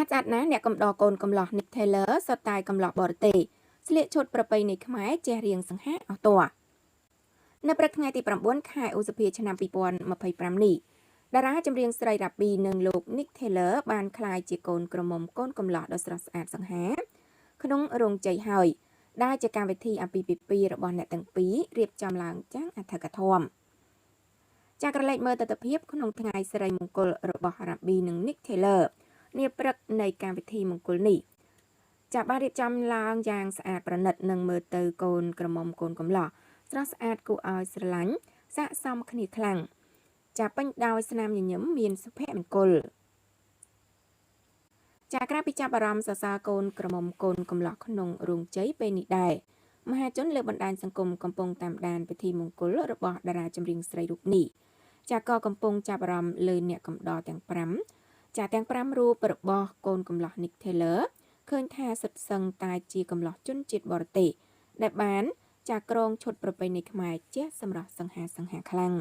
ស្អាតណាស់អ្នកកំដរកូនកំឡោះ Nick Taylor សុទ្ធតែកំឡោះបរទេសស្លៀកឈុតប្រពៃណីខ្មែរជះរៀងសង្ហាអស់តួនៅព្រឹកថ្ងៃទី9 ខែឧសភាឆ្នាំ2025នេះតារាចម្រៀងស្រីរ៉ាប៊ីនិងលោក Nick Taylor បានក្លាយជាកូនក្រមុំកូនកំឡោះដ៏ស្រស់ស្អាតសង្ហាក្នុងរោងជ័យហើយដែលជាកម្មវិធីអាពាហ៍ពិពាហ៍របស់អ្នកទាំងពីររៀបចំឡើងយ៉ាងអធិកអធមចាក្រឡេកមើលទស្សនវិជ្ជាក្នុងថ្ងៃសិរីមង្គលរបស់រ៉ាប៊ីនិង Nick Taylor នាព្រឹកនៃកម្មវិធីមង្គលនេះចាបានរៀបចំឡើងយ៉ាងស្អាតប្រណិតនិងមើលទៅកូនក្រមុំកូនកំឡោះស្រស់ស្អាតគួរឲ្យស្រឡាញ់ស័ក្តិសមគ្នាខ្លាំងចាពេញដោយស្នាមញញឹមមានសុភមង្គលចាក្រៅពីចាប់អារម្មណ៍សរសើរកូនក្រមុំកូនកំឡោះក្នុងរោងជ័យពេលនេះដែរមហាជនលើបណ្ដាញសង្គមកំពុងតាមដានពិធីមង្គលរបស់តារាចម្រៀងស្រីរូបនេះចាក៏កំពុងចាប់អារម្មណ៍លើអ្នកកំដរទាំង5ចាទាំង5រូបរបស់កូនកំឡោះ Nick Taylor ឃើញថាសិតសឹងតែជាកំឡោះជនជាតិបរទេសដែលបានចាក្រងឈុតប្រពៃណីខ្មែរជះសម្រស់សង្ហាខ្លាំង